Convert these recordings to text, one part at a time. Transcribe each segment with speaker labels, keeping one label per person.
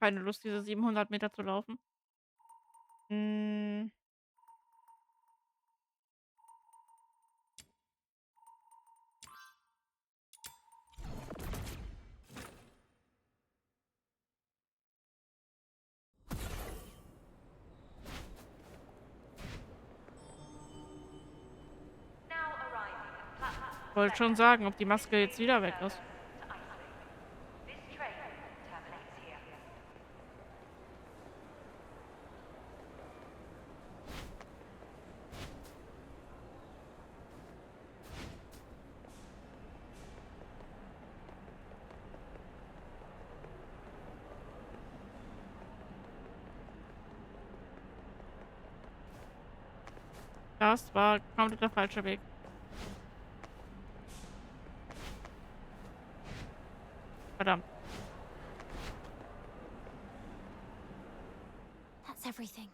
Speaker 1: keine Lust, diese 700 Meter zu laufen. Hm, wollte schon sagen, ob die Maske jetzt wieder weg ist. Das war komplett der falsche Weg. Verdammt.
Speaker 2: That's everything.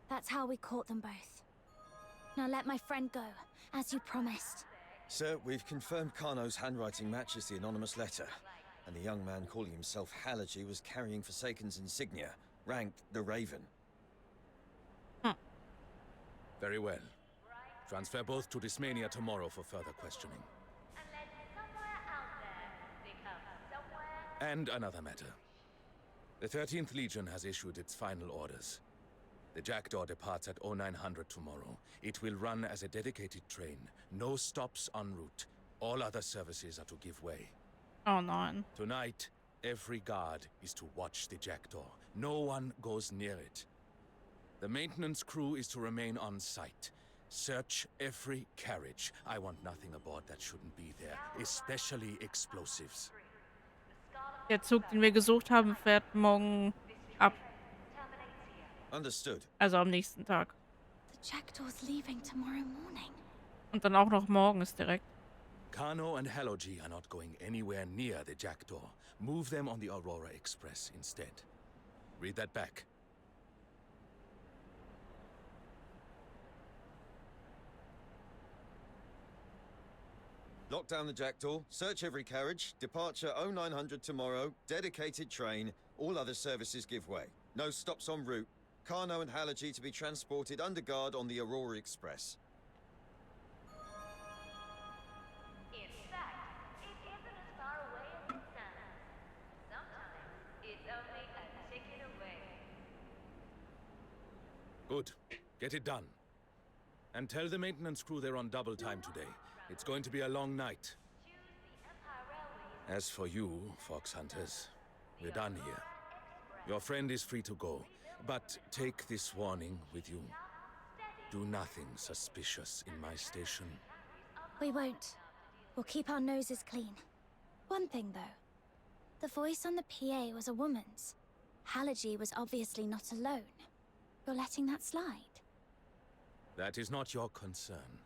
Speaker 2: That's how we caught them both. Now let my friend go, as you promised.
Speaker 3: Sir, we've confirmed Kano's handwriting matches the anonymous letter, and the young man calling himself Halaji was carrying Forsaken's insignia, ranked the Raven.
Speaker 4: Very well. Transfer both to Dismania tomorrow for further questioning. And another matter. The 13th Legion has issued its final orders. The Jackdaw departs at 0900 tomorrow. It will run as a dedicated train. No stops en route. All other services are to give way.
Speaker 1: Oh nein.
Speaker 4: Tonight, every guard is to watch the Jackdaw. No one goes near it. The maintenance crew is to remain on site. Search every carriage. I want nothing aboard that shouldn't be there, especially explosives.
Speaker 1: Der Zug, den wir gesucht haben, fährt morgen ab.
Speaker 3: Understood.
Speaker 1: Also am nächsten Tag.
Speaker 2: The Jackdaw's leaving tomorrow morning.
Speaker 1: Und dann auch noch morgen ist direkt.
Speaker 4: Kano and Haloji are not going anywhere near the Jackdaw. Move them on the Aurora Express instead. Read that back.
Speaker 3: Lock down the Jackdaw, search every carriage, departure 0900 tomorrow, dedicated train, all other services give way. No stops en route. Kano and Halaji to be transported under guard on the Aurora Express.
Speaker 5: In fact, it isn't as far away as it sounds. Sometimes it's only a ticket away.
Speaker 4: Good. Get it done. And tell the maintenance crew they're on double time today. It's going to be a long night. As for you, fox hunters, we're done here. Your friend is free to go, but take this warning with you. Do nothing suspicious in my station.
Speaker 2: We won't. We'll keep our noses clean. One thing, though. The voice on the PA was a woman's. Halaji was obviously not alone. You're letting that slide?
Speaker 4: That is not your concern.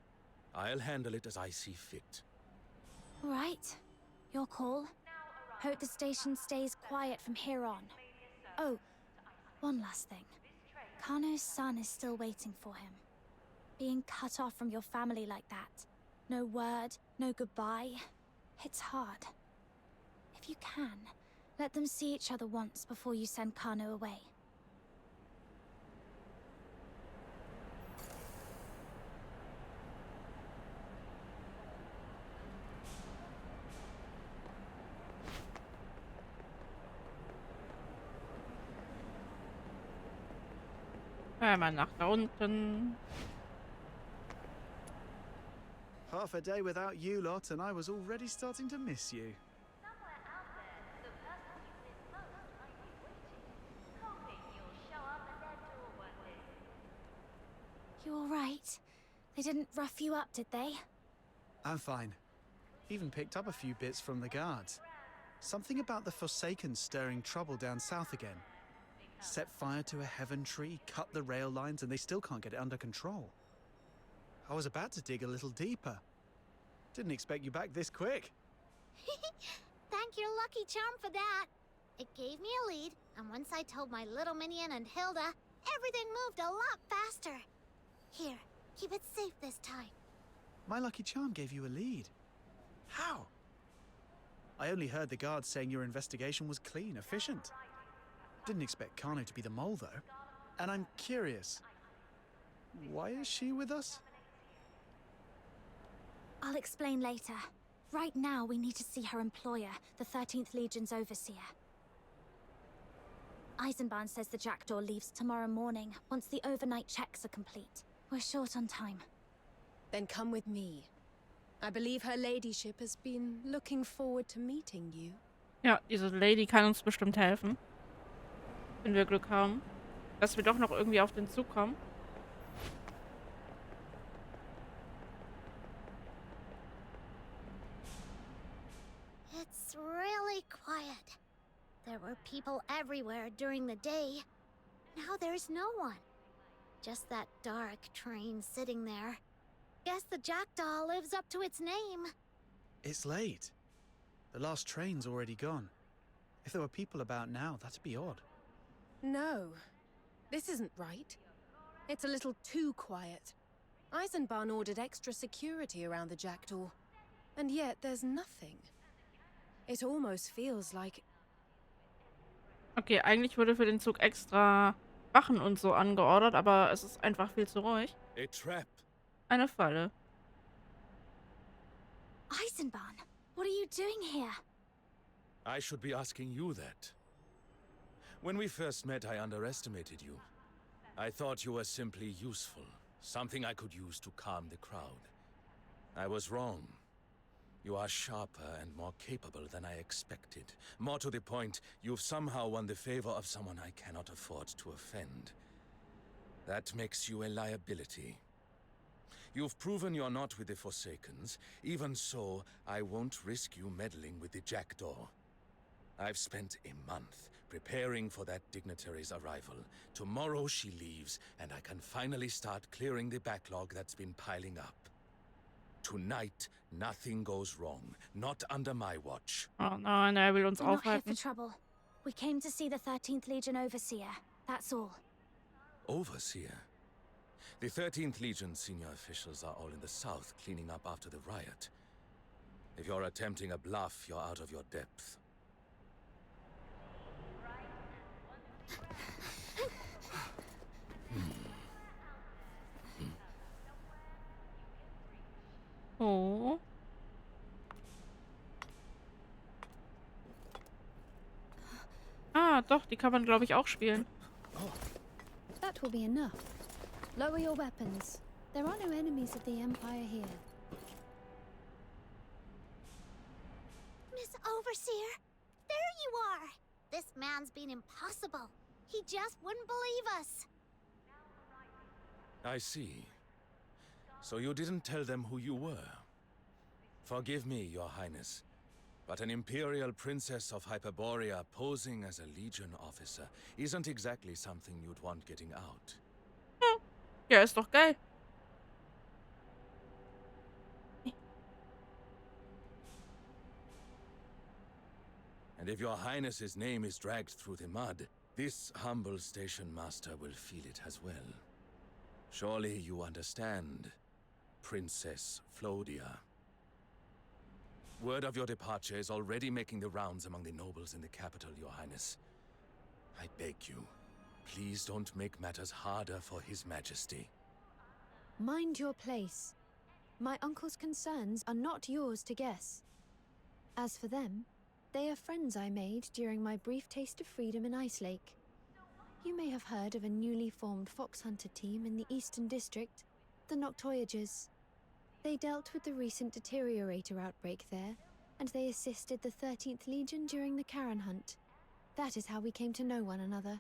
Speaker 4: I'll handle it as I see fit.
Speaker 2: All right. Your call. Hope the station stays quiet from here on. Oh, one last thing. Kano's son is still waiting for him. Being cut off from your family like that. No word, no goodbye. It's hard. If you can, let them see each other once before you send Kano away.
Speaker 1: Einmal nach da unten.
Speaker 6: Half a day without you lot, and I was already starting to miss you.
Speaker 5: Somewhere out there, the person you miss most might be waiting, hoping you'll show up at their door one day.
Speaker 2: You all right? They didn't rough you up, did they?
Speaker 6: I'm fine. Even picked up a few bits from the guards. Something about the Forsaken stirring trouble down south again. Set fire to a heaven tree, cut the rail lines, and they still can't get it under control. I was about to dig a little deeper. Didn't expect you back this quick.
Speaker 7: Thank your lucky charm for that. It gave me a lead, and once I told my little minion and Hilda, everything moved a lot faster. Here, keep it safe this time.
Speaker 6: My lucky charm gave you a lead. How? I only heard the guards saying your investigation was clean, efficient. Didn't expect Kano to be the mole, though. And I'm curious, why is she with us?
Speaker 2: I'll explain later. Right now, we need to see her employer, the 13th Legion's overseer. Eisenbahn says the Jackdaw leaves tomorrow morning, once the overnight checks are complete. We're short on time.
Speaker 8: Then come with me. I believe her ladyship has been looking forward to meeting you.
Speaker 1: Ja, diese Lady kann uns bestimmt helfen. Wenn wir Glück haben. Dass wir doch noch irgendwie auf den Zug kommen.
Speaker 7: It's really quiet. There were people everywhere during the day. Now there's no one. Just that dark train sitting there. Guess the Jackdaw lives up to its name.
Speaker 6: It's late. The last train's already gone. If there were people about now, that'd be odd.
Speaker 8: No, this isn't right. It's a little too quiet. Eisenbahn ordered extra security around the Jackdaw, and yet there's nothing. It almost feels like...
Speaker 1: Okay, eigentlich wurde für den Zug extra Wachen und so angeordert, aber es ist einfach viel zu ruhig.
Speaker 4: A trap.
Speaker 1: Eine Falle.
Speaker 2: Eisenbahn, what are you doing here?
Speaker 4: I should be asking you that. When we first met, I underestimated you. I thought you were simply useful, something I could use to calm the crowd. I was wrong. You are sharper and more capable than I expected. More to the point, you've somehow won the favor of someone I cannot afford to offend. That makes you a liability. You've proven you're not with the Forsakens. Even so, I won't risk you meddling with the Jackdaw. I've spent a month preparing for that dignitary's arrival. Tomorrow she leaves, and I can finally start clearing the backlog that's been piling up. Tonight, nothing goes wrong. Not under my watch.
Speaker 1: Oh nein, er will uns
Speaker 2: We're not here
Speaker 1: aufhalten.
Speaker 2: for trouble. We came to see the 13th Legion overseer. That's all.
Speaker 4: Overseer? The 13th Legion senior officials are all in the south cleaning up after the riot. If you're attempting a bluff, you're out of your depth.
Speaker 1: Oh. Ah, doch, die kann man, glaube ich, auch spielen.
Speaker 9: That will be enough. Lower your weapons. There are no enemies of the Empire here.
Speaker 7: Miss Overseer, there you are. This man's been impossible. He just wouldn't believe us.
Speaker 4: I see. So you didn't tell them who you were. Forgive me, Your Highness, but an Imperial Princess of Hyperborea posing as a Legion officer isn't exactly something you'd want getting out.
Speaker 1: Ja, ist doch geil.
Speaker 4: And if Your Highness's name is dragged through the mud, this humble station master will feel it as well. Surely you understand, Princess Flodia. Word of your departure is already making the rounds among the nobles in the capital, Your Highness. I beg you, please don't make matters harder for His Majesty.
Speaker 9: Mind your place. My uncle's concerns are not yours to guess. As for them, they are friends I made during my brief taste of freedom in Ice Lake. You may have heard of a newly formed fox hunter team in the Eastern District, the Noctoyagers. They dealt with the recent deteriorator outbreak there, and they assisted the 13th Legion during the Karen hunt. That is how we came to know one another.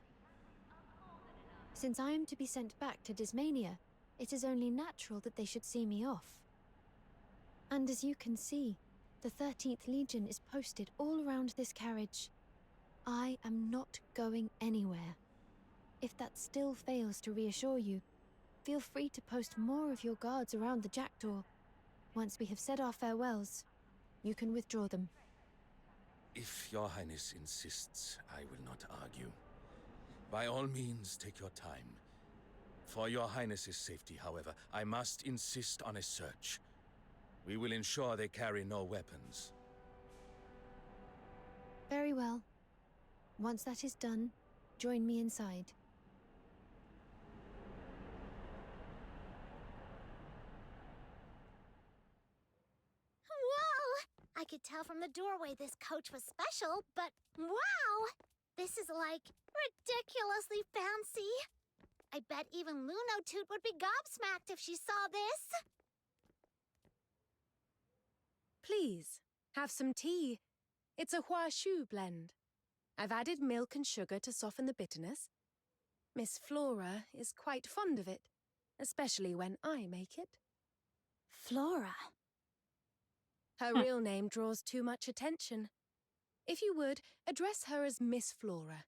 Speaker 9: Since I am to be sent back to Dismania, it is only natural that they should see me off. And as you can see, the 13th Legion is posted all around this carriage. I am not going anywhere. If that still fails to reassure you, feel free to post more of your guards around the Jackdaw. Once we have said our farewells, you can withdraw them.
Speaker 4: If Your Highness insists, I will not argue. By all means, take your time. For Your Highness's safety, however, I must insist on a search. We will ensure they carry no weapons.
Speaker 9: Very well. Once that is done, join me inside.
Speaker 7: Whoa! I could tell from the doorway this coach was special, but wow! This is like ridiculously fancy. I bet even Lunotoot would be gobsmacked if she saw this.
Speaker 8: Please, have some tea. It's a huashu blend. I've added milk and sugar to soften the bitterness. Miss Flora is quite fond of it, especially when I make it.
Speaker 2: Flora.
Speaker 8: Her real name draws too much attention. If you would, address her as Miss Flora,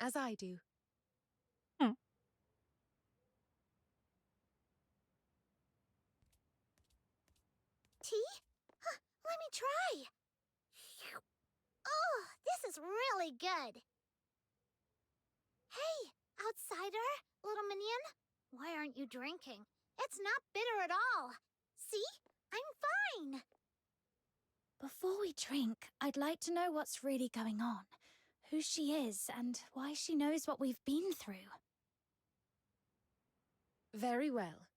Speaker 8: as I do.
Speaker 7: Tea? Huh, let me try. Oh, this is really good. Hey, outsider, little minion. Why aren't you drinking? It's not bitter at all. See? I'm fine.
Speaker 2: Before we drink, I'd like to know what's really going on. Who she is and why she knows what we've been through.
Speaker 8: Very well.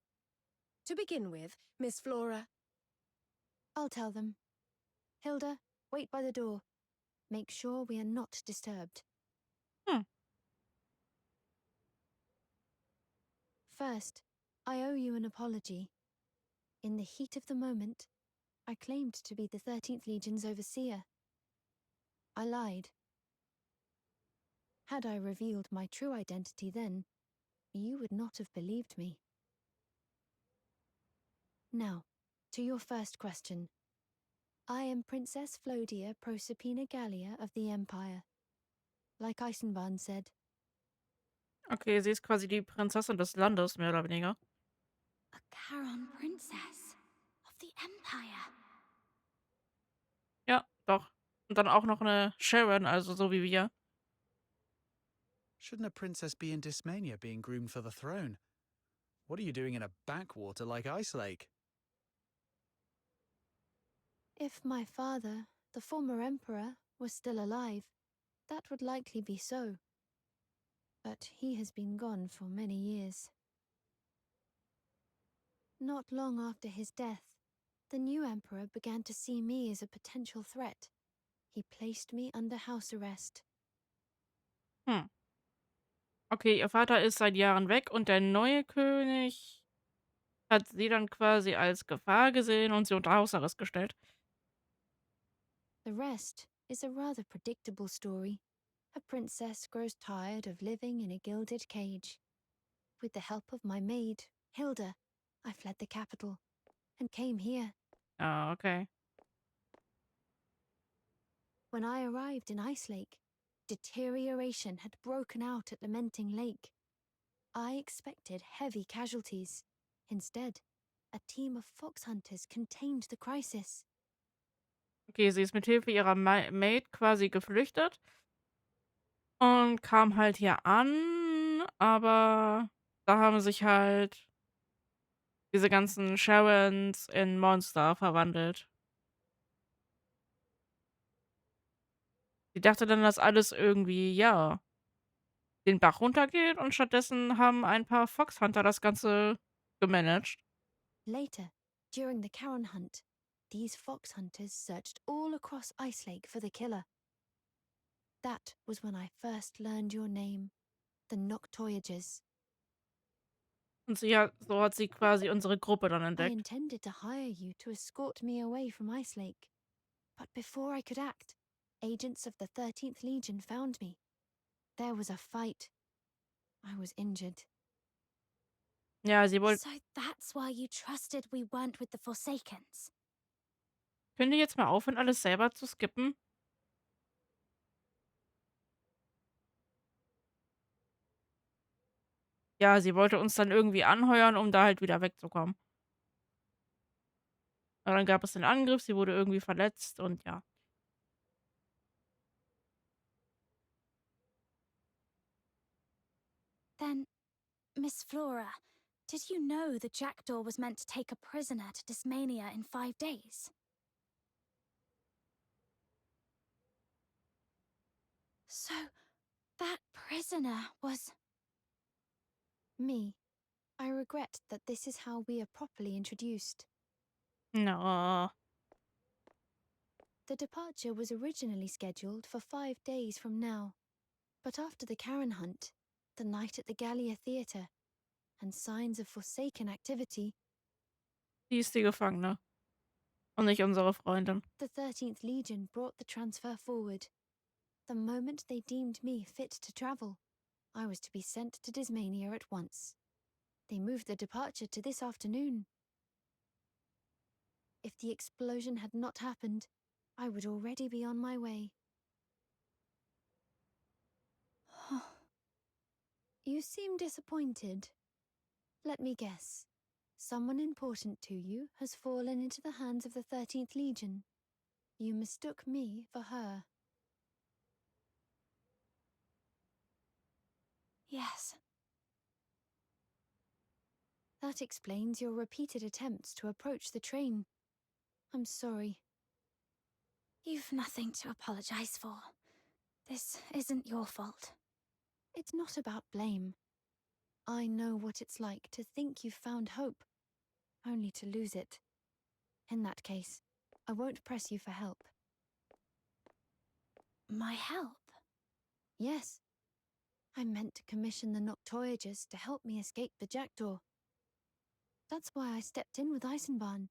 Speaker 8: To begin with, Miss Flora...
Speaker 9: I'll tell them. Hilda, wait by the door. Make sure we are not disturbed. First, I owe you an apology. In the heat of the moment, I claimed to be the 13th Legion's overseer. I lied. Had I revealed my true identity then, you would not have believed me. Now, to your first question. I am Princess Flodia Proserpina Gallia of the Empire. Like Eisenbahn said.
Speaker 1: Okay, sie ist quasi die Prinzessin des Landes, mehr oder weniger.
Speaker 2: A Charon princess of the Empire.
Speaker 1: Ja, doch. Und dann auch noch eine Sharon, also so wie wir.
Speaker 6: Shouldn't a princess be in Dismania being groomed for the throne? What are you doing in a backwater like Ice Lake?
Speaker 9: If my father, the former emperor, was still alive, that would likely be so. But he has been gone for many years. Not long after his death, the new emperor began to see me as a potential threat. He placed me under house arrest.
Speaker 1: Okay, ihr Vater ist seit Jahren weg und der neue König hat sie dann quasi als Gefahr gesehen und sie unter Hausarrest gestellt.
Speaker 9: The rest is a rather predictable story. A princess grows tired of living in a gilded cage. With the help of my maid, Hilda, I fled the capital and came here.
Speaker 1: Ah, okay.
Speaker 9: When I arrived in Ice Lake, deterioration had broken out at Lamenting Lake. I expected heavy casualties. Instead, a team of fox hunters contained the crisis.
Speaker 1: Okay, sie ist mit Hilfe ihrer Maid quasi geflüchtet und kam halt hier an, aber da haben sich halt diese ganzen Sharons in Monster verwandelt. Sie dachte dann, dass alles irgendwie, ja, den Bach runtergeht und stattdessen haben ein paar Foxhunter das Ganze gemanagt.
Speaker 9: Later, during the Charon hunt, these fox hunters searched all across Ice Lake for the killer. That was when I first learned your name, the Noctoyagers.
Speaker 1: Und so hat sie quasi unsere Gruppe dann
Speaker 9: I
Speaker 1: entdeckt.
Speaker 9: intended to hire you to escort me away from Ice Lake. But before I could act, agents of the 13th Legion found me. There was a fight. I was injured.
Speaker 1: Ja, sie wollte.
Speaker 2: So that's why you trusted we weren't with the Forsakens.
Speaker 1: Könnt ihr jetzt mal aufhören, alles selber zu skippen? Ja, sie wollte uns dann irgendwie anheuern, um da halt wieder wegzukommen. Und dann gab es den Angriff, sie wurde irgendwie verletzt und ja.
Speaker 2: Then, Miss Flora, did you know the jackdaw was meant to take a prisoner to Dismania in 5 days? So, That prisoner was...
Speaker 9: Me. I regret that this is how we are properly introduced.
Speaker 1: No.
Speaker 9: The departure was originally scheduled for 5 days from now, but after the Karen hunt, the night at the Gallia Theatre, and signs of Forsaken activity,
Speaker 1: Die ist die Gefangene. Und nicht unsere Freundin.
Speaker 9: the 13th Legion brought the transfer forward. The moment they deemed me fit to travel, I was to be sent to Dismania at once. They moved the departure to this afternoon. If the explosion had not happened, I would already be on my way. You seem disappointed. Let me guess. Someone important to you has fallen into the hands of the 13th Legion. You mistook me for her.
Speaker 2: Yes.
Speaker 9: That explains your repeated attempts to approach the train. I'm sorry.
Speaker 2: You've nothing to apologize for. This isn't your fault.
Speaker 9: It's not about blame. I know what it's like to think you've found hope, only to lose it. In that case, I won't press you for help.
Speaker 2: My help?
Speaker 9: Yes. I meant to commission the Noctoyagers to help me escape the jackdaw. That's why I stepped in with Eisenbahn,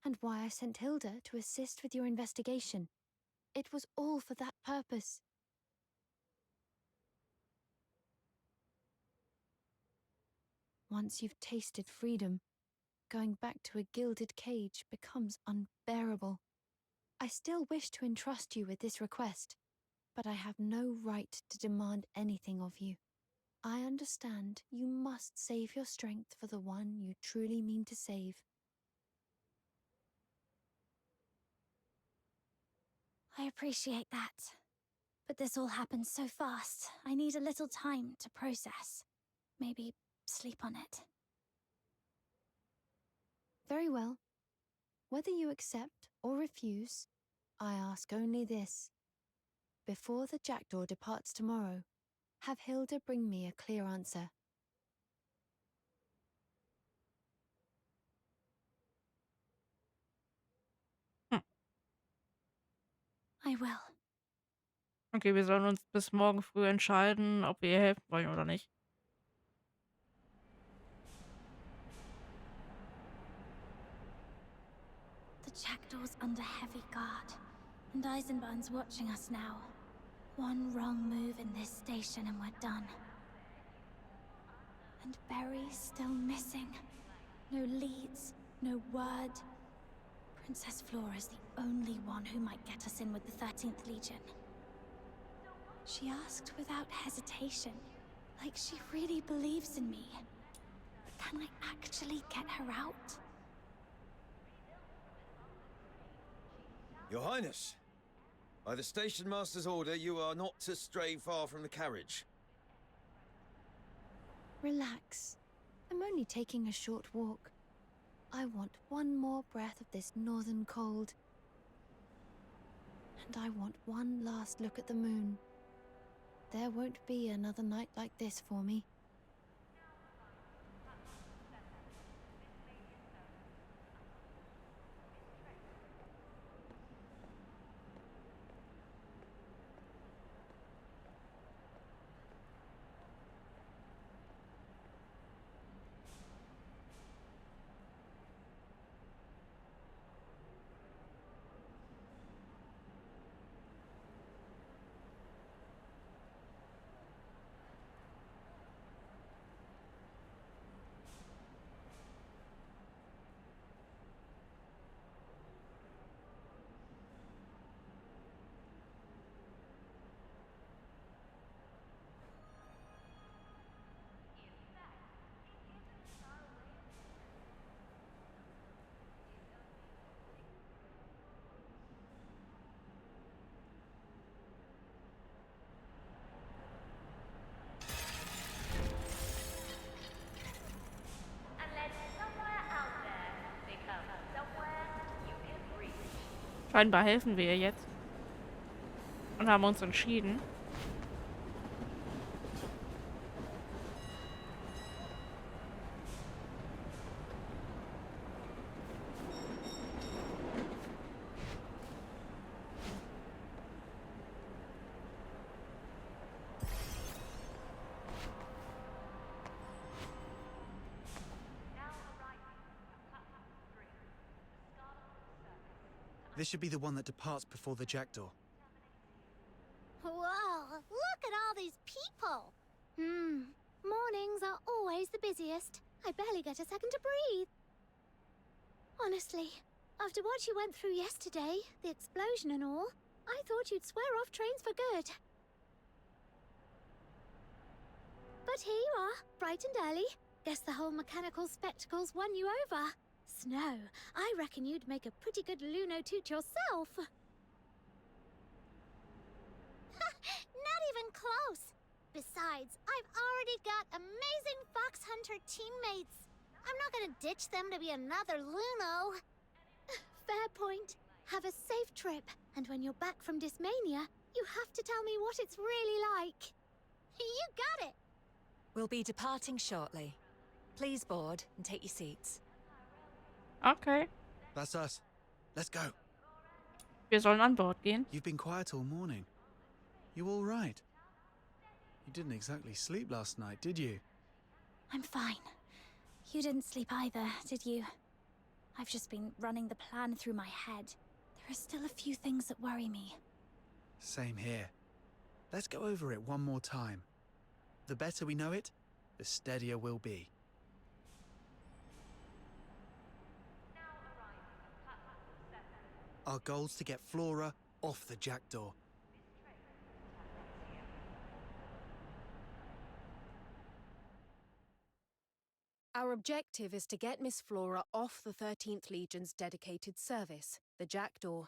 Speaker 9: and why I sent Hilda to assist with your investigation. It was all for that purpose. Once you've tasted freedom, going back to a gilded cage becomes unbearable. I still wish to entrust you with this request, but I have no right to demand anything of you. I understand you must save your strength for the one you truly mean to save.
Speaker 2: I appreciate that. But this all happened so fast, I need a little time to process. Maybe sleep on it.
Speaker 9: Very well. Whether you accept or refuse, I ask only this. Before the jackdaw departs tomorrow, have Hilda bring me a clear answer.
Speaker 2: I will.
Speaker 1: Okay, wir sollen uns bis morgen früh entscheiden, ob wir ihr helfen wollen oder nicht.
Speaker 2: The jackdaw's under heavy guard, and Eisenbahn's watching us now. One wrong move in this station and we're done. And Berry's still missing. No leads, no word. Princess Flora's the only one who might get us in with the 13th Legion. She asked without hesitation, like she really believes in me. Can I actually get her out?
Speaker 3: Your Highness, by the station master's order, you are not to stray far from the carriage.
Speaker 9: Relax. I'm only taking a short walk. I want one more breath of this northern cold. And I want one last look at the moon. There won't be another night like this for me.
Speaker 5: Unless somewhere out there becomes somewhere you can reach.
Speaker 1: Scheinbar helfen wir ihr jetzt. Und haben uns entschieden.
Speaker 6: This should be the one that departs before the jackdaw.
Speaker 7: Whoa, look at all these people! Mornings are always the busiest. I barely get a second to breathe. Honestly, after what you went through yesterday, the explosion and all, I thought you'd swear off trains for good. But here you are, bright and early. Guess the whole mechanical spectacles won you over. Snow, I reckon you'd make a pretty good Luno toot yourself. Not even close. Besides, I've already got amazing fox hunter teammates. I'm not gonna ditch them to be another Luno. Fair point. Have a safe trip, and when you're back from Dismania, you have to tell me what it's really like. You got it!
Speaker 10: We'll be departing shortly. Please board and take your seats.
Speaker 1: Okay.
Speaker 6: That's us. Let's go.
Speaker 1: Wir sollen an Bord gehen.
Speaker 6: You've been quiet all morning. You all right? You didn't exactly sleep last night, did you?
Speaker 2: I'm fine. You didn't sleep either, did you? I've just been running the plan through my head. There are still a few things that worry me.
Speaker 6: Same here. Let's go over it one more time. The better we know it, the steadier we'll be. Our goal's to get Flora off the jackdaw.
Speaker 8: Our objective is to get Miss Flora off the 13th Legion's dedicated service, the Jackdaw.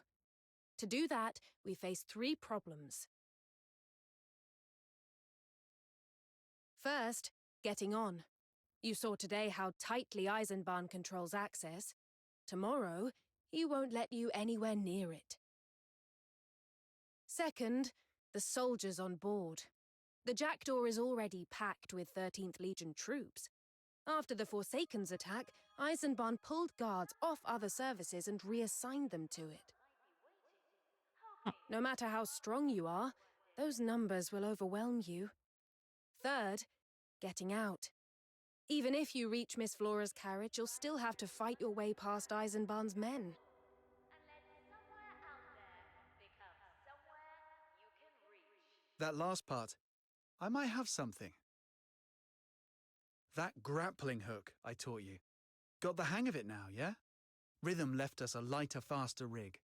Speaker 8: To do that, we face 3 problems. First, getting on. You saw today how tightly Eisenbahn controls access. Tomorrow, he won't let you anywhere near it. Second, the soldiers on board. The Jackdaw is already packed with 13th Legion troops. After the Forsaken's attack, Eisenbahn pulled guards off other services and reassigned them to it. No matter how strong you are, those numbers will overwhelm you. Third, getting out. Even if you reach Miss Flora's carriage, you'll still have to fight your way past Eisenbahn's men.
Speaker 6: That last part, I might have something. That grappling hook I taught you. Got the hang of it now, yeah? Rhythm left us a lighter, faster rig.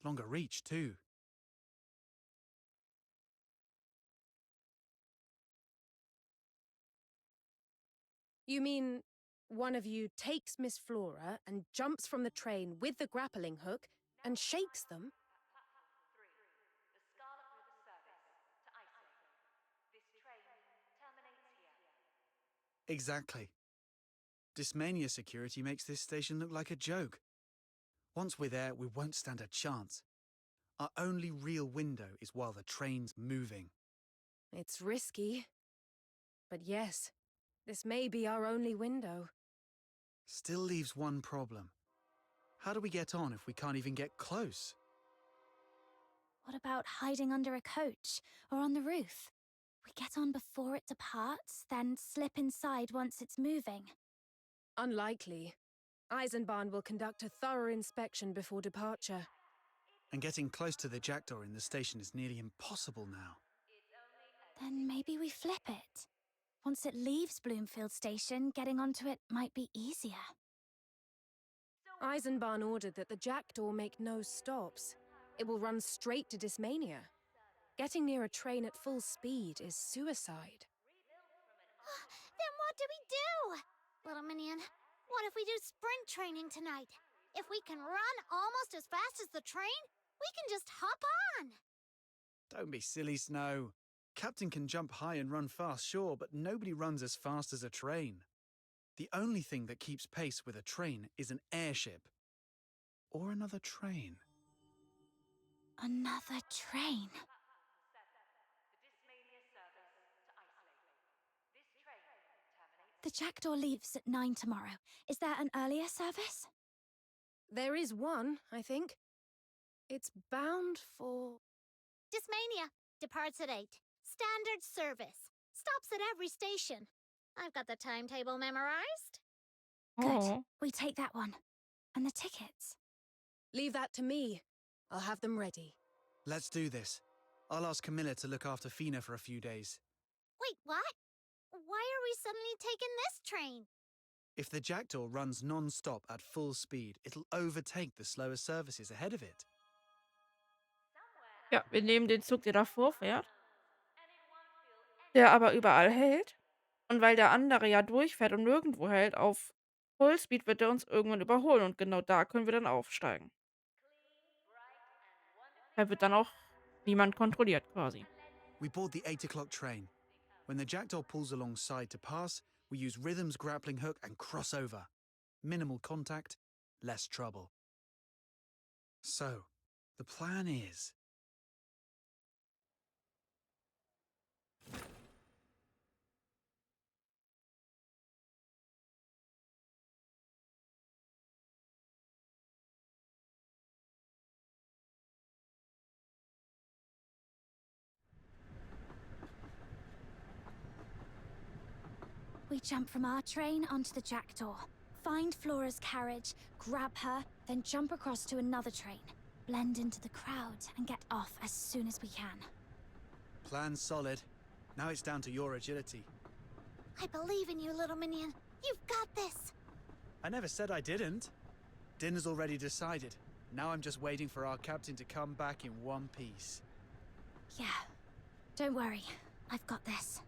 Speaker 6: Longer reach, too.
Speaker 8: You mean one of you takes Miss Flora and jumps from the train with the grappling hook and shakes them?
Speaker 6: Exactly. Dismania security makes this station look like a joke. Once we're there, we won't stand a chance. Our only real window is while the train's moving.
Speaker 8: It's risky. But yes, this may be our only window.
Speaker 6: Still leaves one problem. How do we get on if we can't even get close?
Speaker 2: What about hiding under a coach or on the roof? We get on before it departs, then slip inside once it's moving.
Speaker 8: Unlikely. Eisenbahn will conduct a thorough inspection before departure.
Speaker 6: And getting close to the jackdaw in the station is nearly impossible now.
Speaker 2: Then maybe we flip it. Once it leaves Bloomfield Station, getting onto it might be easier.
Speaker 8: Eisenbahn ordered that the jackdaw make no stops. It will run straight to Dismania. Getting near a train at full speed is suicide.
Speaker 7: Then what do we do? Little Minion, what if we do sprint training tonight? If we can run almost as fast as the train, we can just hop on.
Speaker 6: Don't be silly, Snow. Captain can jump high and run fast, sure, but nobody runs as fast as a train. The only thing that keeps pace with a train is an airship. Or another train.
Speaker 2: Another train? The Jackdaw leaves at 9 tomorrow. Is there an earlier service?
Speaker 8: There is one, I think. It's bound for...
Speaker 7: Dismania departs at 8. Standard service. Stops at every station. I've got the timetable memorized.
Speaker 2: Good.
Speaker 1: Oh.
Speaker 2: We take that one. And the tickets.
Speaker 8: Leave that to me. I'll have them ready.
Speaker 6: Let's do this. I'll ask Camilla to look after Fina for a few days.
Speaker 7: Wait, what? Why are we suddenly taking this train?
Speaker 6: If the Jackdaw runs non-stop at full speed, it'll overtake the slower services ahead of it.
Speaker 1: Ja, wir nehmen den Zug, der davor fährt, der aber überall hält. Und weil der andere ja durchfährt und nirgendwo hält, auf Fullspeed wird er uns irgendwann überholen und genau da können wir dann aufsteigen. Da wird dann auch niemand kontrolliert quasi.
Speaker 6: We board the 8 o'clock train. When the Jackdaw pulls alongside to pass, we use Rhythm's grappling hook and cross over. Minimal contact, less trouble. So, the plan is...
Speaker 2: We jump from our train onto the Jackdaw, find Flora's carriage, grab her, then jump across to another train, blend into the crowd, and get off as soon as we can.
Speaker 6: Plan solid. Now it's down to your agility.
Speaker 7: I believe in you, little minion. You've got this.
Speaker 6: I never said I didn't. Dinner's already decided. Now I'm just waiting for our captain to come back in one piece.
Speaker 2: Yeah. Don't worry. I've got this.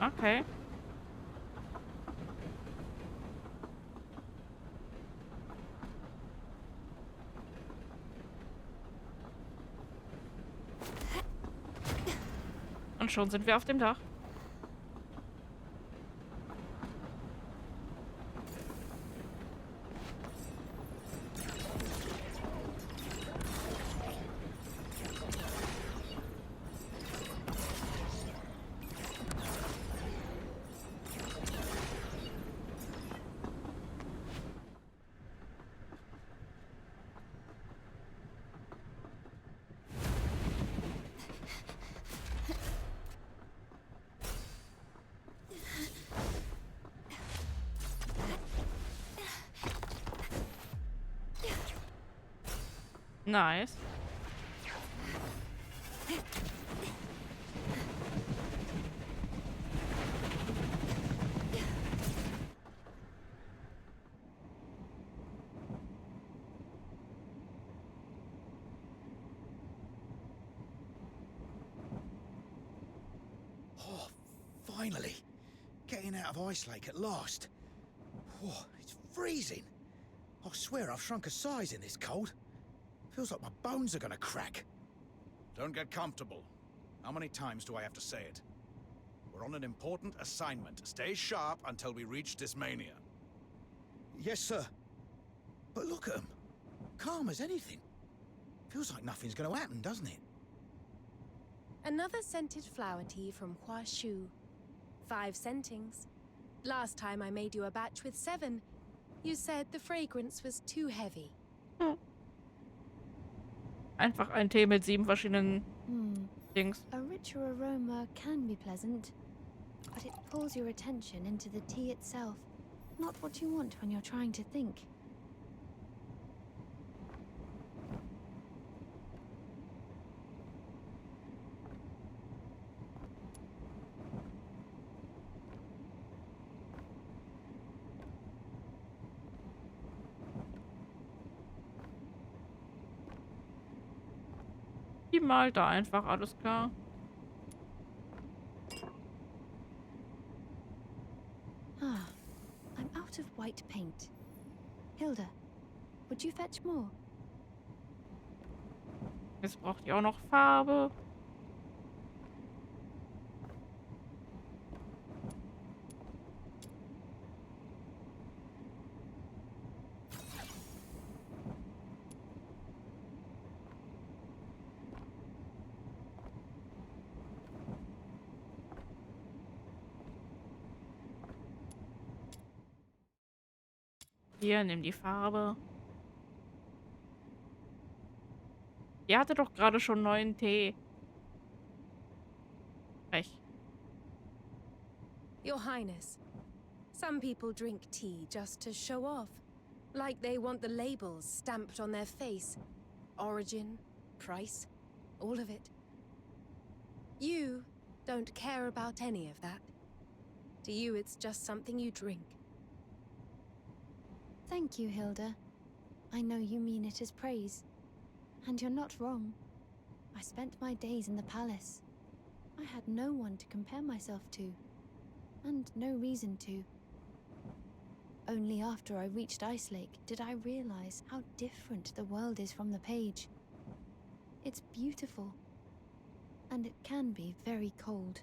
Speaker 1: Okay. Und schon sind wir auf dem Dach. Nice.
Speaker 11: Oh, finally! Getting out of Ice Lake at last. Oh, it's freezing. I swear I've shrunk a size in this cold. Feels like my bones are gonna crack.
Speaker 4: Don't get comfortable. How many times do I have to say it? We're on an important assignment. Stay sharp until we reach Dismania.
Speaker 11: Yes, sir. But look at them. Calm as anything. Feels like nothing's gonna happen, doesn't it?
Speaker 8: Another scented flower tea from Hua Shu. 5 scentings. Last time I made you a batch with 7. You said the fragrance was too heavy.
Speaker 1: Einfach ein Tee mit 7 verschiedenen Dings.
Speaker 9: A richer aroma can be pleasant, but it pulls your attention into the tea itself. Not what you want when you're trying to think.
Speaker 1: Die malt da einfach, alles klar.
Speaker 9: Ah, I'm out of white paint. Hilda, would you fetch more?
Speaker 1: Jetzt braucht ihr auch noch Farbe. Hier, nimm die Farbe. Die hatte doch gerade schon neuen Tee. Frech.
Speaker 8: Your Highness, some people drink tea just to show off. Like they want the labels stamped on their face. Origin, price, all of it. You don't care about any of that. To you, it's just something you drink.
Speaker 9: Thank you, Hilda. I know you mean it as praise. And you're not wrong. I spent my days in the palace. I had no one to compare myself to. And no reason to. Only after I reached Ice Lake did I realize how different the world is from the page. It's beautiful. And it can be very cold.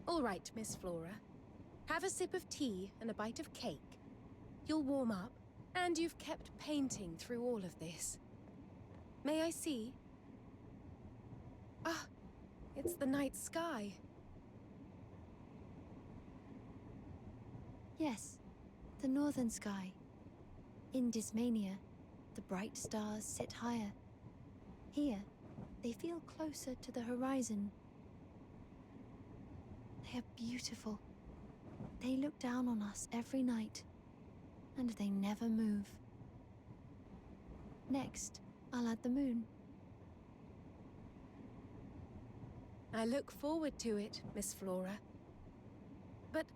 Speaker 8: All right, Miss Flora. Have a sip of tea and a bite of cake. You'll warm up, and you've kept painting through all of this. May I see? Ah, it's the night sky.
Speaker 9: Yes, the northern sky. In Dismania, the bright stars sit higher. Here, they feel closer to the horizon. They are beautiful. They look down on us every night, and they never move. Next, I'll add the moon.
Speaker 8: I look forward to it, Miss Flora. But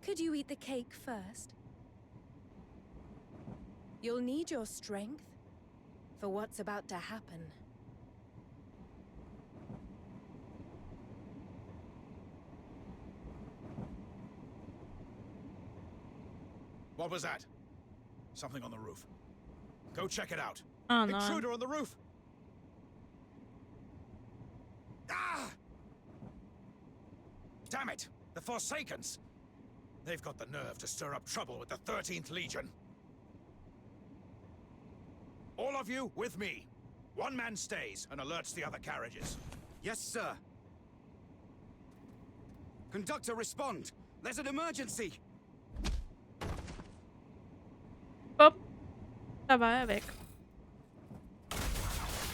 Speaker 8: could you eat the cake first? You'll need your strength for what's about to happen.
Speaker 11: What was that? Something on the roof. Go check it out.
Speaker 1: Oh no.
Speaker 11: Intruder on the roof! Ah! Damn it! The Forsakens! They've got the nerve to stir up trouble with the 13th Legion. All of you, with me. One man stays and alerts the other carriages.
Speaker 12: Yes, sir. Conductor, respond. There's an emergency.
Speaker 1: Bup. Da war er weg.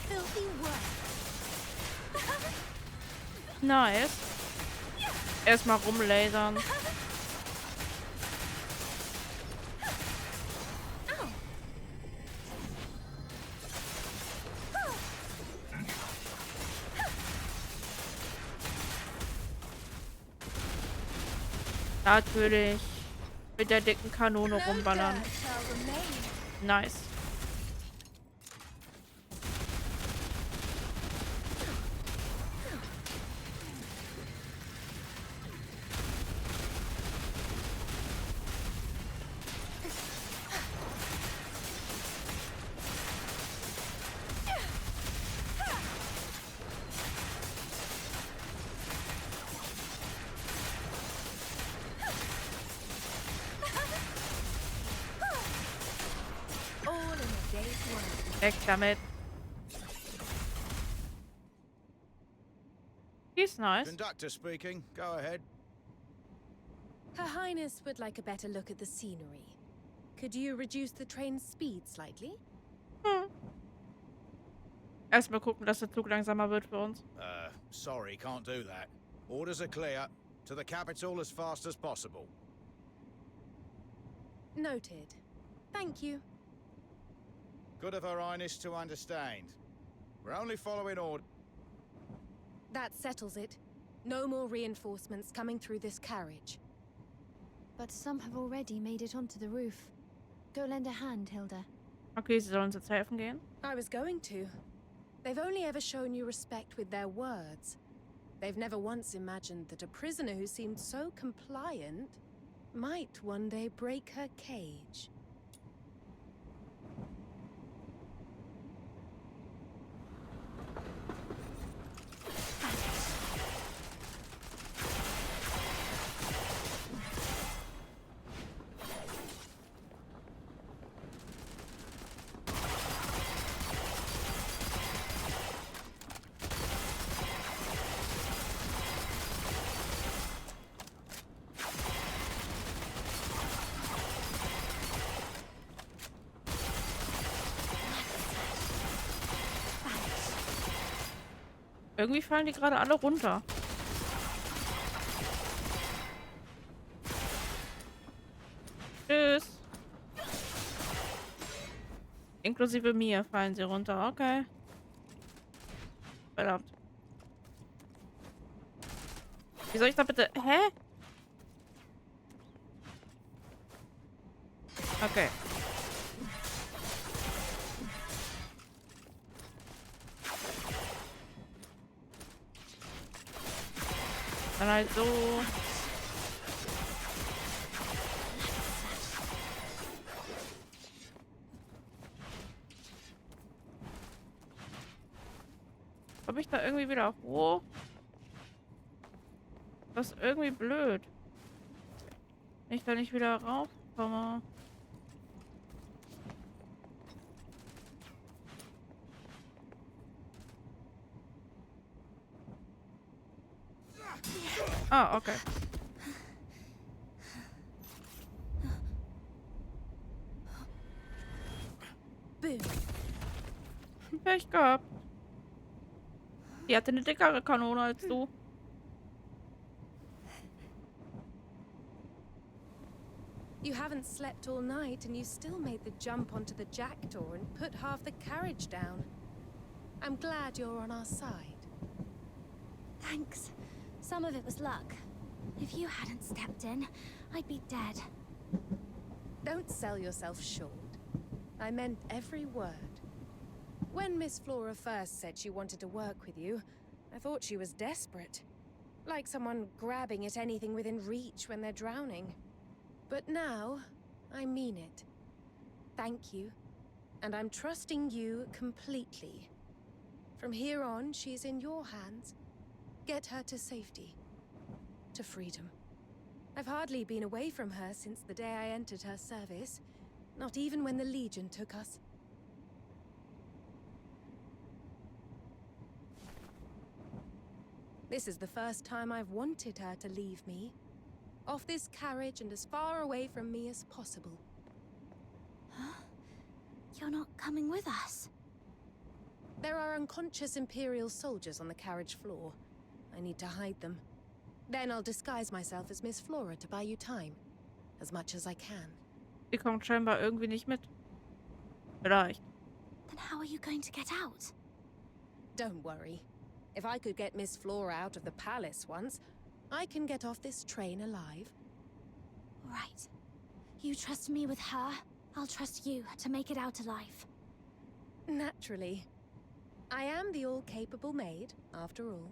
Speaker 2: Filthy work.
Speaker 1: Nice. Erstmal rumlasern. Natürlich mit der dicken Kanone rumballern. Nice. Weg damit. He's nice.
Speaker 11: Conductor speaking. Go ahead.
Speaker 8: Her Highness would like a better look at the scenery. Could you reduce the train's speed slightly?
Speaker 1: Erstmal gucken, dass der Zug langsamer wird für uns.
Speaker 11: Sorry, can't do that. Orders are clear. To the capital as fast as possible.
Speaker 8: Noted. Thank you.
Speaker 11: Good of Her Highness to understand. We're only following orders.
Speaker 8: That settles it. No more reinforcements coming through this carriage.
Speaker 9: But some have already made it onto the roof. Go lend a hand, Hilda.
Speaker 1: Okay, sie sollen uns jetzt helfen gehen.
Speaker 8: I was going to. They've only ever shown you respect with their words. They've never once imagined that a prisoner who seemed so compliant might one day break her cage.
Speaker 1: Irgendwie fallen die gerade alle runter. Tschüss. Inklusive mir fallen sie runter. Okay. Verdammt. Wie soll ich da bitte... Hä? Okay. Dann halt so. Komme ich da irgendwie wieder hoch? Das ist irgendwie blöd. Wenn ich da nicht wieder raufkomme. Ah, okay.
Speaker 8: Boom.
Speaker 1: Pech gehabt. Die hatte eine dickere Kanone als du.
Speaker 8: You haven't slept all night and you still made the jump onto the jackdaw and put half the carriage down. I'm glad you're on our side.
Speaker 2: Thanks. Some of it was luck. If you hadn't stepped in, I'd be dead.
Speaker 8: Don't sell yourself short. I meant every word. When Miss Flora first said she wanted to work with you, I thought she was desperate. Like someone grabbing at anything within reach when they're drowning. But now, I mean it. Thank you. And I'm trusting you completely. From here on, she's in your hands. Get her to safety. To freedom. I've hardly been away from her since the day I entered her service. Not even when the Legion took us. This is the first time I've wanted her to leave me. Off this carriage and as far away from me as possible.
Speaker 2: Huh? You're not coming with us?
Speaker 8: There are unconscious Imperial soldiers on the carriage floor. I need to hide them. Then I'll disguise myself as Miss Flora to buy you time. As much as I can.
Speaker 1: Die kommt scheinbar irgendwie nicht mit. Vielleicht.
Speaker 2: Then how are you going to get out?
Speaker 8: Don't worry. If I could get Miss Flora out of the palace once, I can get off this train alive.
Speaker 2: Right. You trust me with her, I'll trust you to make it out alive.
Speaker 8: Naturally. I am the all-capable maid, after all.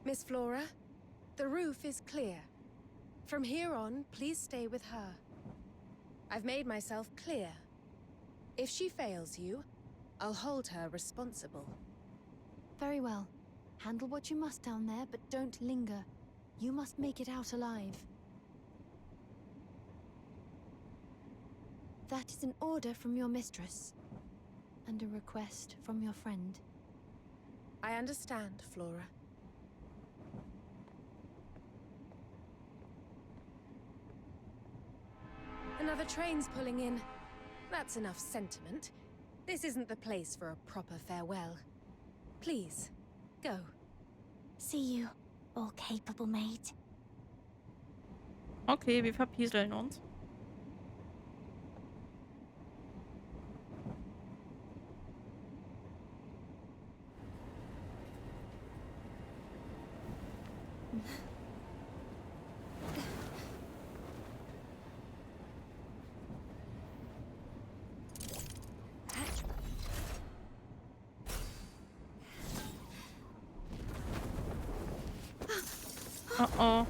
Speaker 8: Miss Flora, the roof is clear. From here on, please stay with her. I've made myself clear. If she fails you, I'll hold her responsible.
Speaker 9: Very well. Handle what you must down there, but don't linger. You must make it out alive. That is an order from your mistress. And a request from your friend.
Speaker 8: I understand, Flora. Another train's pulling in. That's enough sentiment. This isn't the place for a proper farewell. Please, go.
Speaker 2: See you, all-capable maid.
Speaker 1: Okay, wir verpieseln uns. Oh.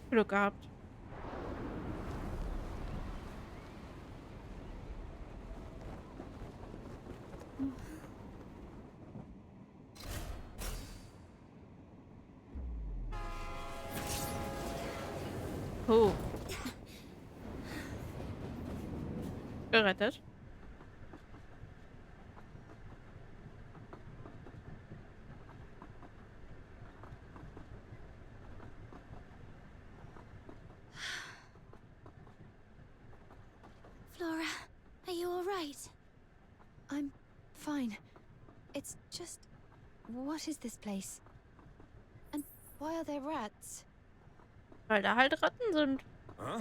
Speaker 1: Glück gehabt. Oh. Gerettet.
Speaker 2: Flora, are you all right?
Speaker 9: I'm fine. It's just... What is this place? And why are there rats?
Speaker 1: Weil da halt Ratten sind.
Speaker 3: Huh?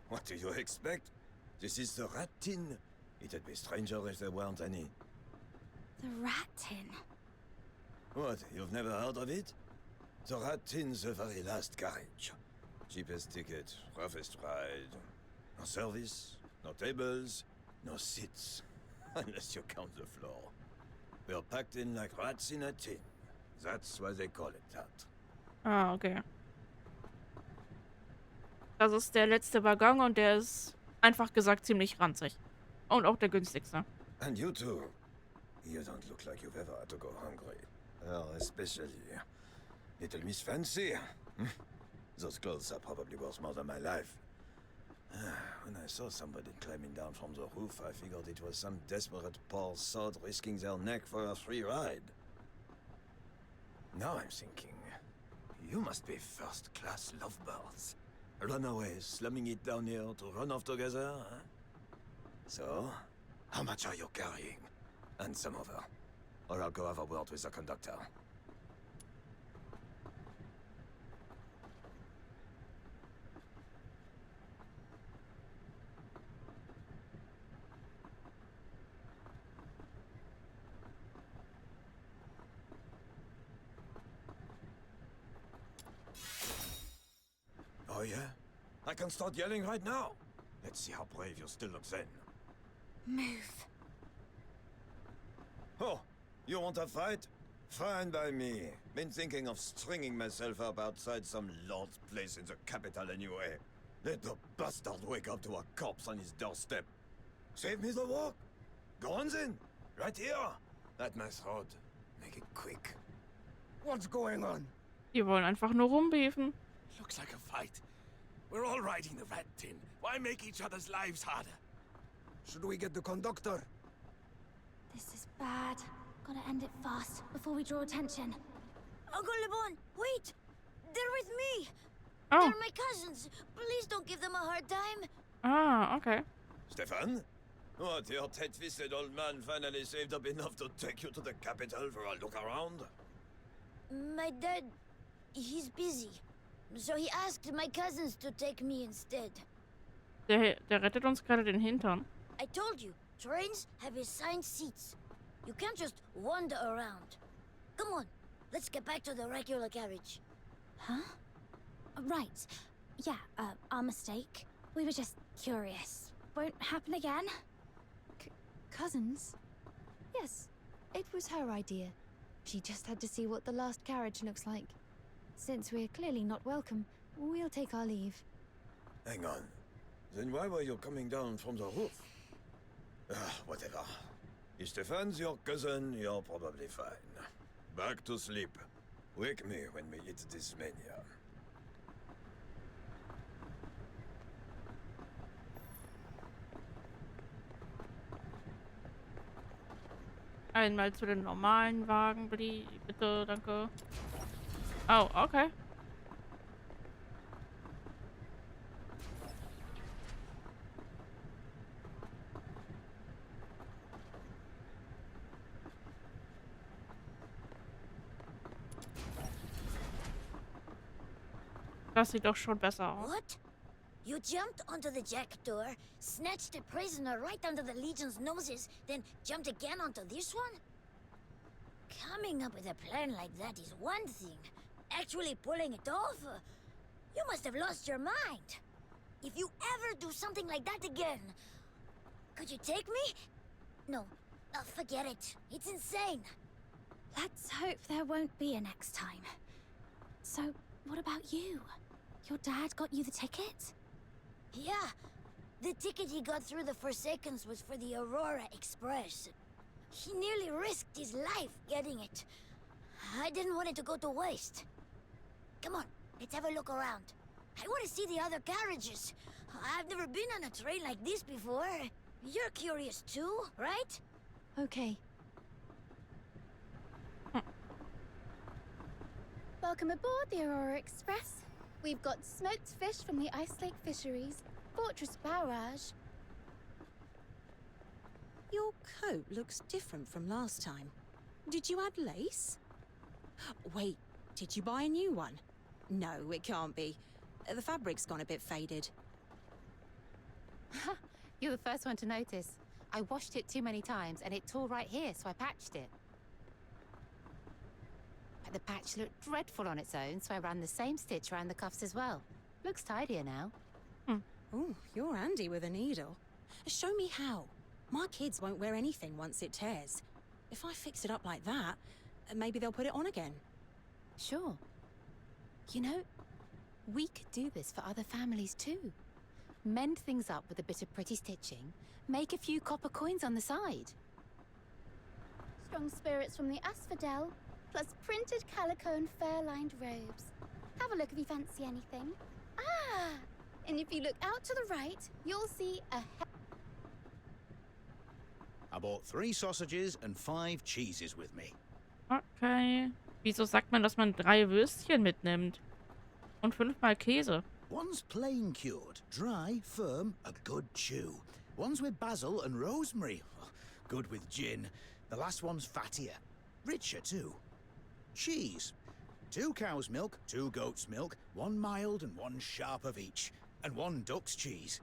Speaker 3: What do you expect? This is the rat tin. It'd be stranger if there weren't any.
Speaker 2: The rat tin.
Speaker 3: What, you've never heard of it? The rat tin's the very last carriage. Cheapest ticket, roughest ride. No service, no tables, no seats. Unless you count the floor. We're packed in like rats in a tin. That's why they call it that.
Speaker 1: Ah, okay. Das ist der letzte Waggon und der ist einfach gesagt ziemlich ranzig. Und auch der günstigste.
Speaker 3: And you too. You don't look like you've ever had to go hungry. Especially Little Miss Fancy. Those clothes are probably worth more than my life. When I saw somebody climbing down from the roof, I figured it was some desperate poor sod risking their neck for a free ride. Now I'm thinking, you must be first-class lovebirds. Runaways, slumming it down here to run off together, huh? So, how much are you carrying? And some over. Or I'll go have a word with the conductor. Oh yeah? I can start yelling right now. Let's see how brave you still look then.
Speaker 2: Move.
Speaker 3: Oh, you want a fight? Fine by me. Been thinking of stringing myself up outside some lord's place in the capital anyway. Let the bastard wake up to a corpse on his doorstep. Save me the walk. Go on then. Right here. At my throat. Make it quick. What's going on?
Speaker 1: Die wollen einfach nur rumbeefen.
Speaker 4: Looks like a fight. We're all riding the rat tin. Why make each other's lives harder?
Speaker 12: Should we get the conductor?
Speaker 2: This is bad. Gotta end it fast before we draw attention. Uncle Le Bon, wait! They're with me!
Speaker 1: Oh.
Speaker 2: They're my cousins. Please don't give them a hard time.
Speaker 1: Ah, okay.
Speaker 3: Stefan? What, your tight-fisted old man finally saved up enough to take you to the capital for a look around?
Speaker 2: My dad, he's busy. So he asked my cousins to take me instead.
Speaker 1: Der rettet uns gerade den Hintern.
Speaker 2: I told you, trains have assigned seats. You can't just wander around. Come on, let's get back to the regular carriage. Huh? Right. Yeah, our mistake. We were just curious. Won't happen again?
Speaker 9: Cousins? Yes, it was her idea. She just had to see what the last carriage looks like. Since we're clearly not welcome, we'll take our leave.
Speaker 3: Hang on. Then why were you coming down from the roof? Whatever. If Stefan's your cousin, you're probably fine. Back to sleep. Wake me when we hit this mania.
Speaker 1: Einmal zu den normalen Wagen, bitte, danke. Oh, okay. Das sieht doch schon besser aus.
Speaker 2: What? You jumped onto the jack door, snatched a prisoner right under the Legion's noses, then jumped again onto this one? Coming up with a plan like that is one thing. Actually pulling it off? You must have lost your mind. If you ever do something like that again, could you take me? No, forget it. It's insane. Let's hope there won't be a next time. So, what about you? Your dad got you the ticket? Yeah. The ticket he got through the Forsakens was for the Aurora Express. He nearly risked his life getting it. I didn't want it to go to waste. Come on, let's have a look around.
Speaker 13: I want to see the other carriages. I've never been on a train like this before. You're curious too, right?
Speaker 9: Okay.
Speaker 2: Welcome aboard the Aurora Express. We've got smoked fish from the Ice Lake Fisheries, Fortress Barrage.
Speaker 14: Your coat looks different from last time. Did you add lace? Wait, did you buy a new one? No, it can't be. The fabric's gone a bit faded.
Speaker 15: You're the first one to notice. I washed it too many times and it tore right here, so I patched it. But the patch looked dreadful on its own, so I ran the same stitch around the cuffs as well. Looks tidier now.
Speaker 14: Oh, you're handy with a needle. Show me how. My kids won't wear anything once it tears. If I fix it up like that, maybe they'll put it on again.
Speaker 15: Sure. You know, we could do this for other families too. Mend things up with a bit of pretty stitching, make a few copper coins on the side.
Speaker 2: Strong spirits from the asphodel, plus printed calico and fur-lined robes. Have a look if you fancy anything. Ah! And if you look out to the right, you'll see a...
Speaker 11: I bought 3 sausages and 5 cheeses with me.
Speaker 1: Okay. Wieso sagt man, dass man 3 Würstchen mitnimmt? Und 5-mal Käse.
Speaker 11: One's plain cured, dry, firm, a good chew. One's with basil and rosemary, good with gin. The last one's fattier, richer too. Cheese. 2 cow's milk, 2 goat's milk, 1 mild and 1 sharp of each, and 1 duck's cheese.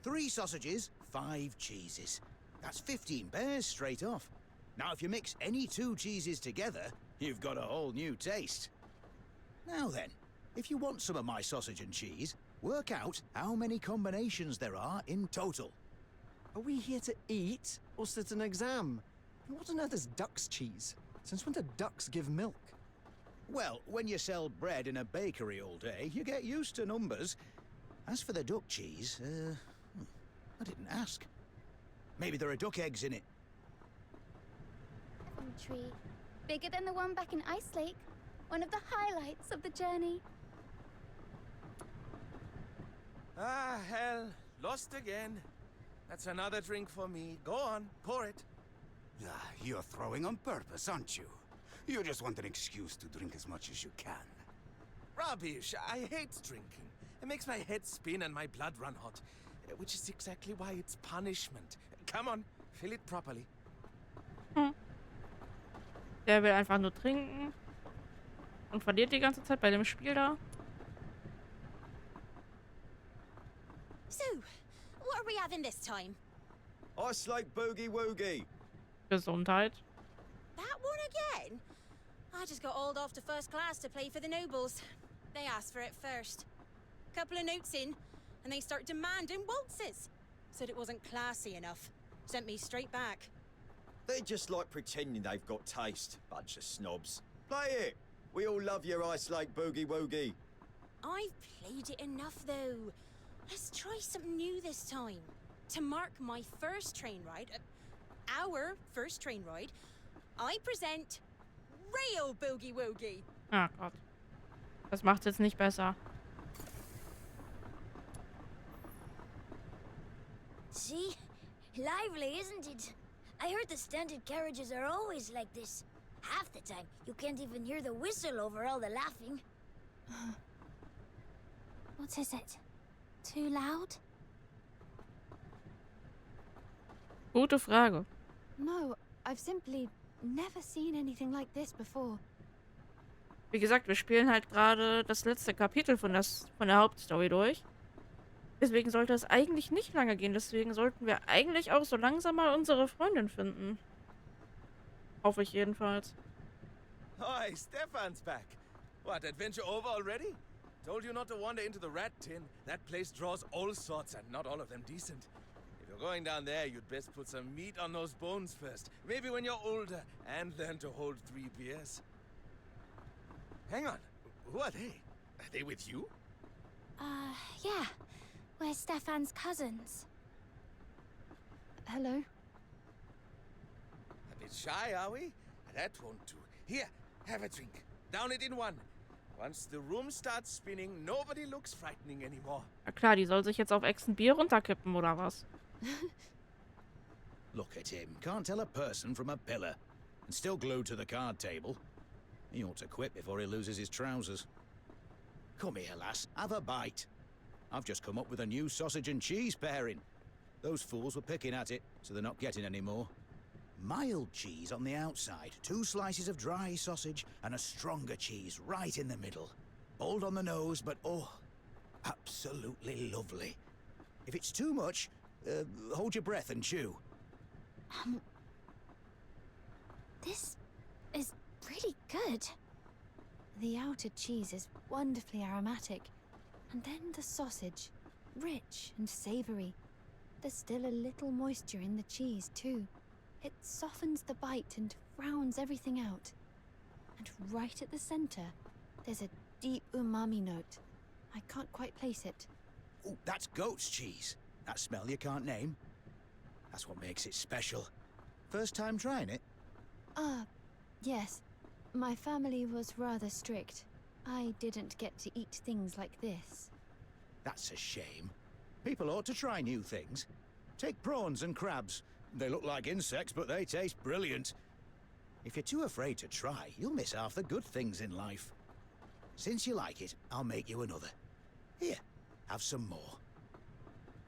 Speaker 11: 3 sausages, 5 cheeses. That's 15 pairs straight off. Now if you mix any 2 cheeses together, you've got a whole new taste. Now then, if you want some of my sausage and cheese, work out how many combinations there are in total.
Speaker 12: Are we here to eat or sit an exam? What on earth is duck's cheese? Since when do ducks give milk?
Speaker 11: Well, when you sell bread in a bakery all day, you get used to numbers. As for the duck cheese, I didn't ask. Maybe there are duck eggs in it.
Speaker 2: Tree. Bigger than the one back in Ice Lake. One of the highlights of the journey.
Speaker 4: Ah, hell. Lost again. That's another drink for me. Go on, pour it.
Speaker 16: You're throwing on purpose, aren't you? You just want an excuse to drink as much as you can.
Speaker 4: Rubbish. I hate drinking. It makes my head spin and my blood run hot. Which is exactly why it's punishment. Come on, fill it properly.
Speaker 1: Der will einfach nur trinken. Und verliert die ganze Zeit bei dem Spiel da.
Speaker 14: So, what are we having this time?
Speaker 3: Ice Lake Boogie Woogie.
Speaker 1: Gesundheit.
Speaker 14: That one again? I just got hauled off to first class to play for the nobles. They asked for it first. Couple of notes in, and they start demanding waltzes. Said it wasn't classy enough. Sent me straight back.
Speaker 3: They're just like pretending they've got taste. Bunch of snobs. Play it. We all love your Ice Lake Boogie Woogie.
Speaker 14: I've played it enough, though. Let's try something new this time. To mark my first train ride, our first train ride, I present Real Boogie Woogie.
Speaker 1: Ah Gott. Das macht's jetzt nicht besser.
Speaker 13: See? Lively, isn't it? I heard the standard carriages are always like this. Half the time, you can't even hear the whistle over all the laughing.
Speaker 2: What is it? Too loud?
Speaker 1: Gute Frage.
Speaker 9: No, I've simply never seen anything like this before.
Speaker 1: Wie gesagt, wir spielen halt gerade das letzte Kapitel von der Hauptstory durch. Deswegen sollte es eigentlich nicht lange gehen. Deswegen sollten wir eigentlich auch so langsam mal unsere Freundin finden. Hoffe ich jedenfalls.
Speaker 4: Hi, Stefan's back. What, adventure over already? Told you not to wander into the rat tin. That place draws all sorts and not all of them decent. If you're going down there, you'd best put some meat on those bones first. Maybe when you're older and learn to hold 3 beers. Hang on. Who are they? Are they with you?
Speaker 2: Yeah. We're Stefan's cousins.
Speaker 9: Hello?
Speaker 4: A bit shy, are we? That won't do. Here, have a drink. Down it in one. Once the room starts spinning, nobody looks frightening anymore.
Speaker 1: Na klar, die soll sich jetzt auf Echsen Bier runterkippen, oder was?
Speaker 11: Look at him. Can't tell a person from a pillar. And still glued to the card table. He ought to quit before he loses his trousers. Come here, lass. Have a bite. I've just come up with a new sausage and cheese pairing. Those fools were picking at it, so they're not getting any more. Mild cheese on the outside, 2 slices of dry sausage, and a stronger cheese right in the middle. Bold on the nose, but oh, absolutely lovely. If it's too much, hold your breath and chew.
Speaker 2: This is pretty good.
Speaker 9: The outer cheese is wonderfully aromatic, and then the sausage, rich and savory. There's still a little moisture in the cheese, too. It softens the bite and rounds everything out. And right at the center, there's a deep umami note. I can't quite place it.
Speaker 11: Oh, that's goat's cheese. That smell you can't name. That's what makes it special. First time trying it?
Speaker 9: Yes. My family was rather strict. I didn't get to eat things like this.
Speaker 11: That's a shame. People ought to try new things. Take prawns and crabs. They look like insects, but they taste brilliant. If you're too afraid to try, you'll miss half the good things in life. Since you like it, I'll make you another. Here, have some more.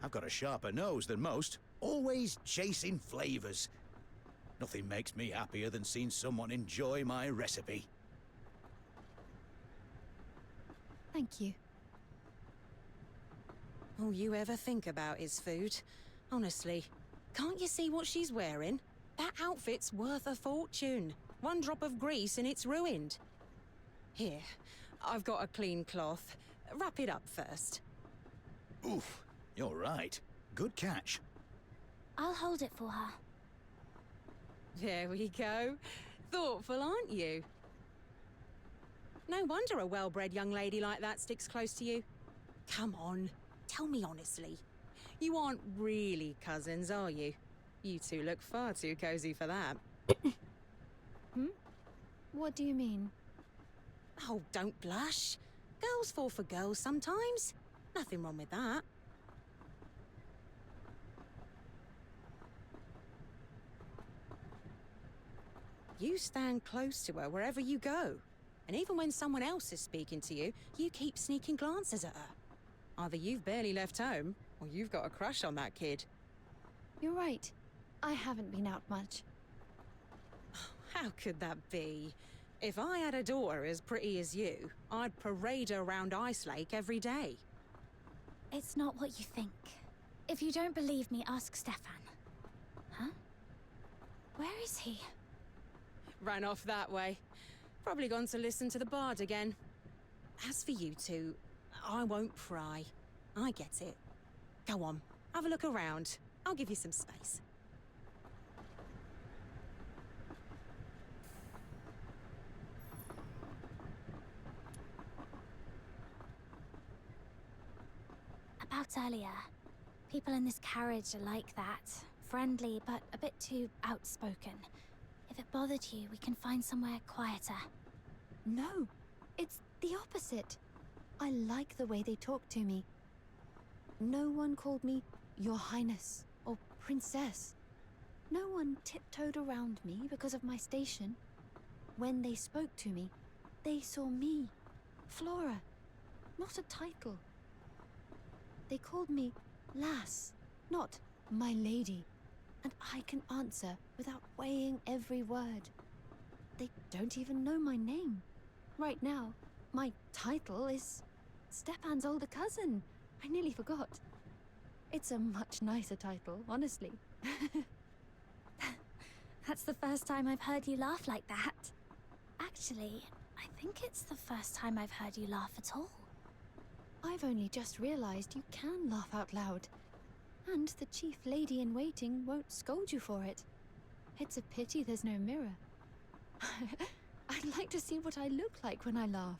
Speaker 11: I've got a sharper nose than most, always chasing flavors. Nothing makes me happier than seeing someone enjoy my recipe.
Speaker 9: Thank you.
Speaker 14: All you ever think about is food. Honestly, can't you see what she's wearing? That outfit's worth a fortune. 1 drop of grease and it's ruined. Here, I've got a clean cloth. Wrap it up first.
Speaker 11: Oof, you're right. Good catch.
Speaker 2: I'll hold it for her.
Speaker 14: There we go. Thoughtful, aren't you? No wonder a well-bred young lady like that sticks close to you. Come on, tell me honestly. You aren't really cousins, are you? You two look far too cozy for that.
Speaker 9: What do you mean?
Speaker 14: Oh, don't blush. Girls fall for girls sometimes. Nothing wrong with that. You stand close to her wherever you go. And even when someone else is speaking to you, you keep sneaking glances at her. Either you've barely left home, or you've got a crush on that kid.
Speaker 9: You're right. I haven't been out much.
Speaker 14: How could that be? If I had a daughter as pretty as you, I'd parade her around Ice Lake every day.
Speaker 2: It's not what you think. If you don't believe me, ask Stefan. Huh? Where is he?
Speaker 14: Ran off that way. Probably gone to listen to the bard again. As for you two, I won't pry. I get it. Go on, have a look around. I'll give you some space.
Speaker 2: About earlier. People in this carriage are like that. Friendly, but a bit too outspoken. If it bothered you, we can find somewhere quieter.
Speaker 9: No, it's the opposite. I like the way they talk to me. No one called me Your Highness or Princess. No one tiptoed around me because of my station. When they spoke to me, they saw me, Flora, not a title. They called me Lass, not my lady, and I can answer without weighing every word. They don't even know my name. Right now, my title is Stepan's older cousin. I nearly forgot. It's a much nicer title, honestly.
Speaker 2: That's the first time I've heard you laugh like that. Actually, I think it's the first time I've heard you laugh at all.
Speaker 9: I've only just realized you can laugh out loud. And the chief lady-in-waiting won't scold you for it. It's a pity there's no mirror. I'd like to see what I look like when I laugh.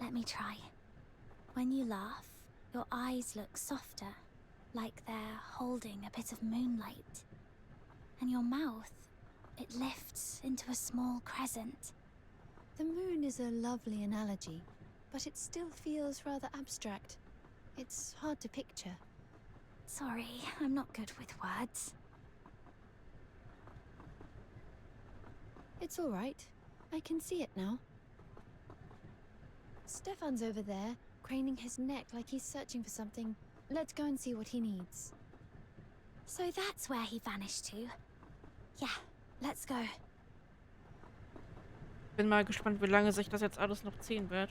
Speaker 2: Let me try. When you laugh, your eyes look softer, like they're holding a bit of moonlight. And your mouth, it lifts into a small crescent.
Speaker 9: The moon is a lovely analogy, but it still feels rather abstract. It's hard to picture.
Speaker 2: Sorry, I'm not good with words.
Speaker 9: It's all right. I can see it now. Stefan's over there, craning his neck like he's searching for something. Let's go and see what he needs.
Speaker 2: So that's where he vanished to. Yeah, let's go.
Speaker 1: Bin mal gespannt, wie lange sich das jetzt alles noch ziehen wird.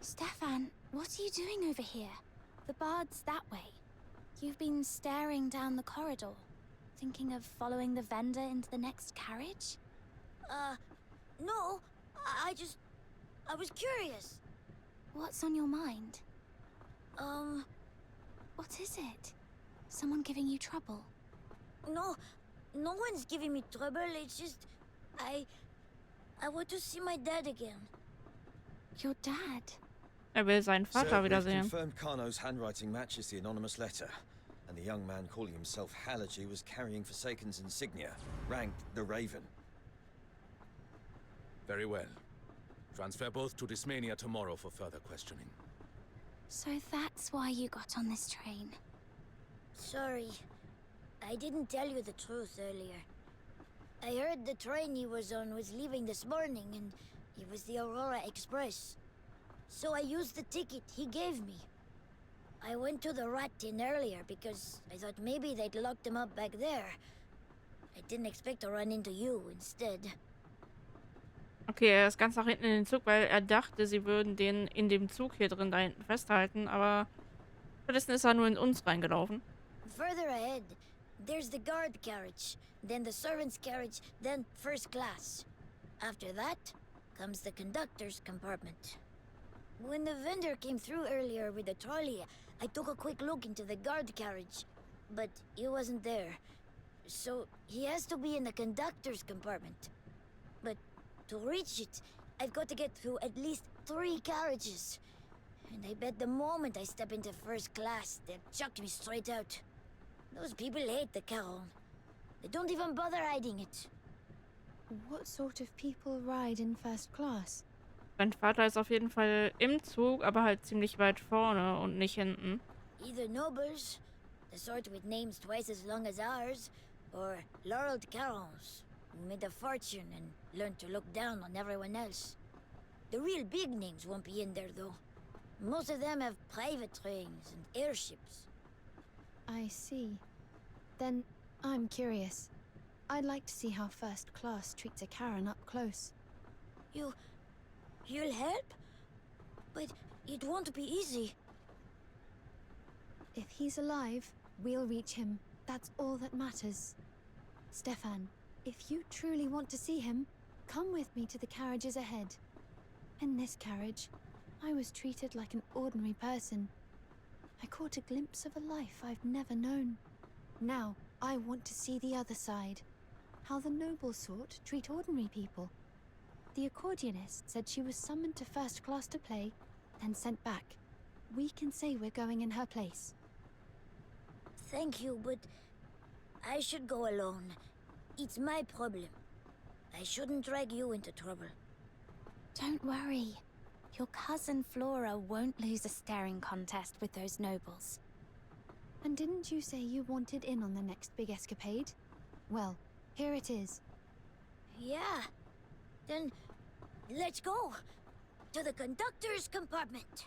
Speaker 2: Stefan, what are you doing over here? The bard's that way. You've been staring down the corridor, thinking of following the vendor into the next carriage?
Speaker 13: No. I was curious.
Speaker 2: What's on your mind? What is it? Someone giving you trouble?
Speaker 13: No one's giving me trouble. It's just, I want to see my dad again.
Speaker 2: Your dad?
Speaker 1: Will seinen Vater
Speaker 3: Sir, we've
Speaker 1: wiedersehen.
Speaker 3: confirmed Kano's handwriting matches the anonymous letter, and the young man calling himself Halaji was carrying Forsaken's insignia, ranked the Raven.
Speaker 4: Very well. Transfer both to Dismania tomorrow for further questioning.
Speaker 2: So that's why you got on this train.
Speaker 13: Sorry. I didn't tell you the truth earlier. I heard the train he was on was leaving this morning, and it was the Aurora Express. So I used the ticket he gave me. I went to the rat tin earlier because I thought maybe they'd locked him up back there. I didn't expect to run into you instead.
Speaker 1: Okay, er ist ganz nach hinten in den Zug, weil er dachte, sie würden den in dem Zug hier drin da hinten festhalten, aber stattdessen ist er nur in uns reingelaufen.
Speaker 13: Further ahead, there's the guard carriage, then the servant's carriage, then first class. After that, comes the conductor's compartment. When the vendor came through earlier with the trolley, I took a quick look into the guard carriage, but he wasn't there. So he has to be in the conductor's compartment. But to reach it, I've got to get through at least 3 carriages. And I bet the moment I step into first class, they'll chuck me straight out. Those people hate the Caron. They don't even bother hiding it.
Speaker 9: What sort of people ride in first class?
Speaker 1: Mein Vater ist auf jeden Fall im Zug, aber halt ziemlich weit vorne und nicht hinten.
Speaker 13: Either nobles, the sort with names twice as long as ours, or laureled Carons, who made a fortune and learned to look down on everyone else. The real big names won't be in there, though. Most of them have private trains and airships.
Speaker 9: I see. Then I'm curious. I'd like to see how first class treats a Karen up close.
Speaker 13: You'll help? But it won't be easy.
Speaker 9: If he's alive, we'll reach him. That's all that matters. Stefan, if you truly want to see him, come with me to the carriages ahead. In this carriage, I was treated like an ordinary person. I caught a glimpse of a life I've never known. Now, I want to see the other side. How the noble sort treat ordinary people. The accordionist said she was summoned to first class to play, then sent back. We can say we're going in her place.
Speaker 13: Thank you, but I should go alone. It's my problem. I shouldn't drag you into trouble.
Speaker 2: Don't worry. Your cousin Flora won't lose a staring contest with those nobles.
Speaker 9: And didn't you say you wanted in on the next big escapade? Well, here it is.
Speaker 13: Yeah. Then let's go to the conductor's compartment.